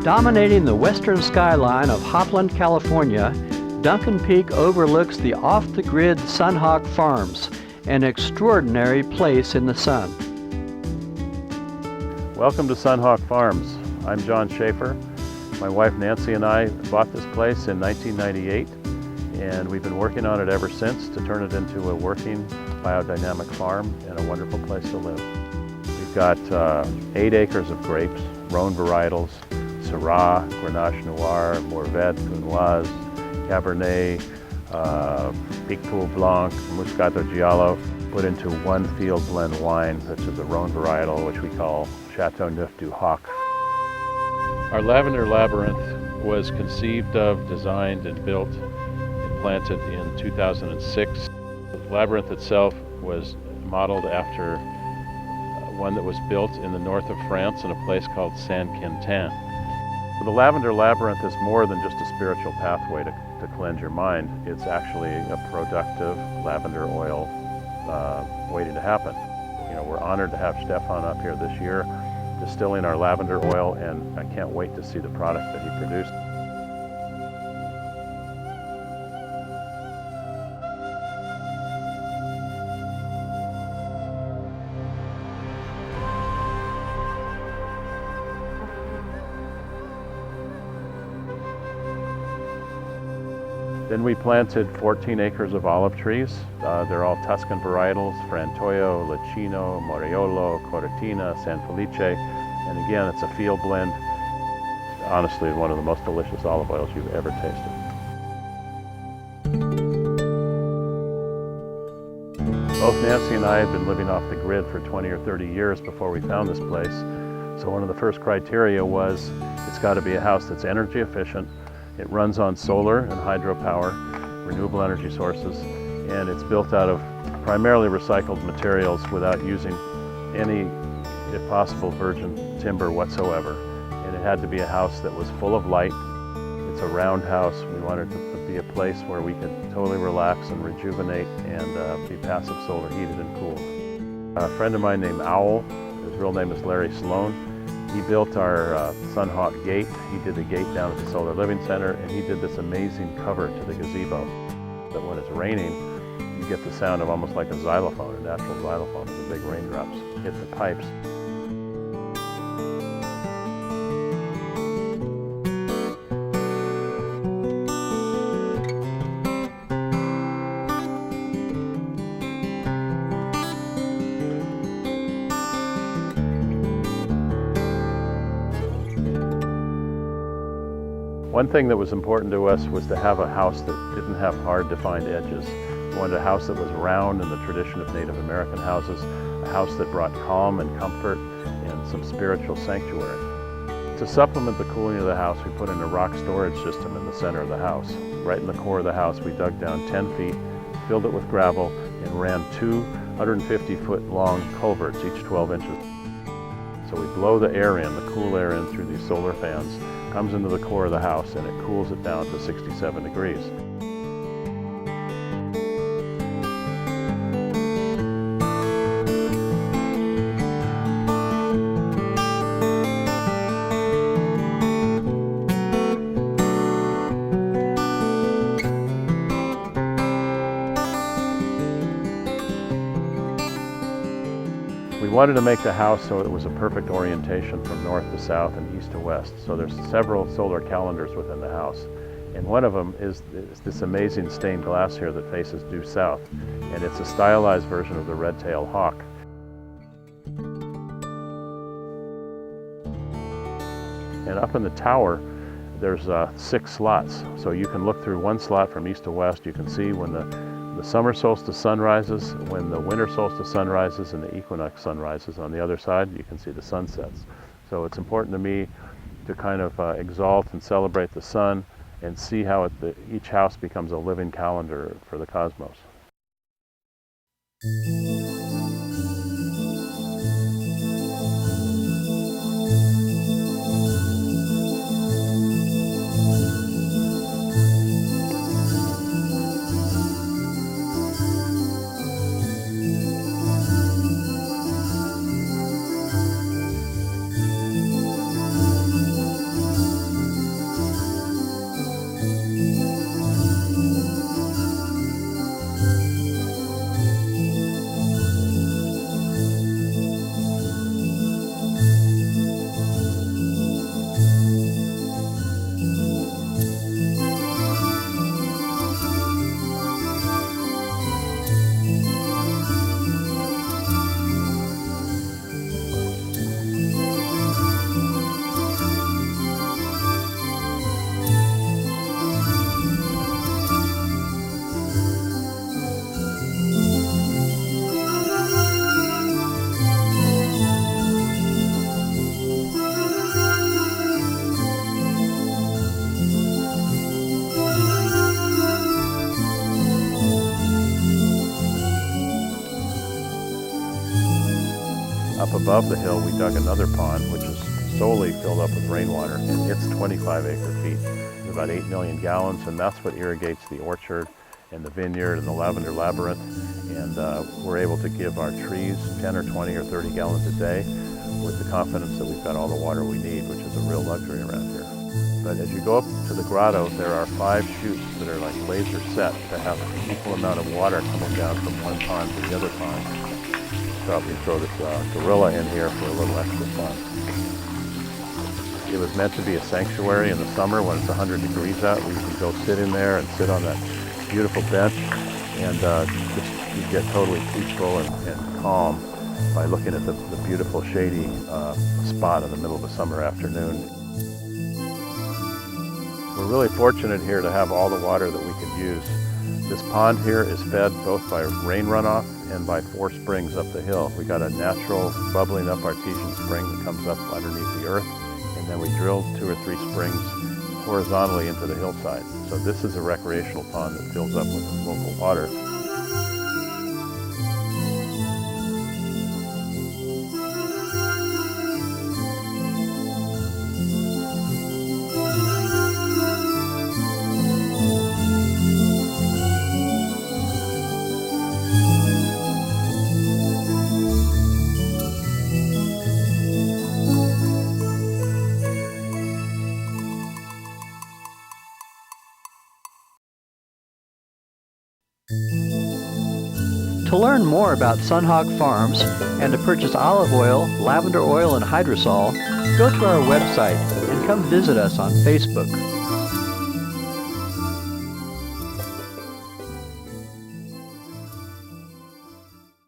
Dominating the western skyline of Hopland, California, Duncan Peak overlooks the off-the-grid SunHawk Farms, an extraordinary place in the sun. Welcome to SunHawk Farms. I'm John Schaeffer. My wife Nantzy and I bought this place in 1998, and we've been working on it ever since to turn it into a working biodynamic farm and a wonderful place to live. We've got 8 acres of grapes, Rhone varietals, Syrah, Grenache Noir, Mourvèdre, Punoise, Cabernet, Picpoul Blanc, Moscato Giallo, put into one field blend wine, which is a Rhone varietal, which we call Chateau Neuf du Hoc. Our lavender labyrinth was conceived of, designed, and built and planted in 2006. The labyrinth itself was modeled after one that was built in the north of France in a place called Saint-Quentin. The lavender labyrinth is more than just a spiritual pathway to cleanse your mind. It's actually a productive lavender oil waiting to happen. You know, we're honored to have Stefan up here this year distilling our lavender oil, and I can't wait to see the product that he produced. Then we planted 14 acres of olive trees. They're all Tuscan varietals, Frantoio, Licino, Moriolo, Cortina, San Felice. And again, it's a field blend. Honestly, one of the most delicious olive oils you've ever tasted. Both Nantzy and I had been living off the grid for 20 or 30 years before we found this place. So one of the first criteria was it's got to be a house that's energy efficient. It runs on solar and hydropower, renewable energy sources, and it's built out of primarily recycled materials without using any, if possible, virgin timber whatsoever. And it had to be a house that was full of light. It's a round house. We wanted to be a place where we could totally relax and rejuvenate and be passive solar heated and cooled. A friend of mine named Owl, his real name is Larry Sloan, he built our SunHawk gate. He did the gate down at the Solar Living Center, and he did this amazing cover to the gazebo that when it's raining, you get the sound of almost like a xylophone, a natural xylophone, as the big raindrops hit the pipes. One thing that was important to us was to have a house that didn't have hard defined edges. We wanted a house that was round in the tradition of Native American houses, a house that brought calm and comfort and some spiritual sanctuary. To supplement the cooling of the house, we put in a rock storage system in the center of the house. Right in the core of the house, we dug down 10 feet, filled it with gravel, and ran 2 150-foot long culverts, each 12 inches. So we blow the air in, the cool air in through these solar fans, comes into the core of the house, and it cools it down to 67 degrees. We wanted to make the house so it was a perfect orientation from north to south and east to west. So there's several solar calendars within the house. And one of them is this amazing stained glass here that faces due south. And it's a stylized version of the red-tailed hawk. And up in the tower, there's 6 slots. So you can look through one slot from east to west. You can see when the summer solstice sun rises, when the winter solstice sun rises, and the equinox sun rises. On the other side, you can see the sunsets. So it's important to me to kind of exalt and celebrate the sun and see how each house becomes a living calendar for the cosmos. Up above the hill, we dug another pond, which is solely filled up with rainwater, and it's 25 acre-feet. It's about 8 million gallons, and that's what irrigates the orchard and the vineyard and the lavender labyrinth. And we're able to give our trees 10 or 20 or 30 gallons a day with the confidence that we've got all the water we need, which is a real luxury around here. But as you go up to the grotto, there are 5 chutes that are like laser set to have an equal amount of water coming down from one pond to the other pond. Probably throw this gorilla in here for a little extra fun. It was meant to be a sanctuary in the summer when it's 100 degrees out. We can go sit in there and sit on that beautiful bench, and just you get totally peaceful and calm by looking at the beautiful shady spot in the middle of a summer afternoon. We're really fortunate here to have all the water that we could use. This pond here is fed both by rain runoff and by 4 springs up the hill. We got a natural bubbling up artesian spring that comes up underneath the earth, and then we drilled 2 or 3 springs horizontally into the hillside. So this is a recreational pond that fills up with local water. To learn more about SunHawk Farms and to purchase olive oil, lavender oil, and hydrosol, go to our website and come visit us on Facebook.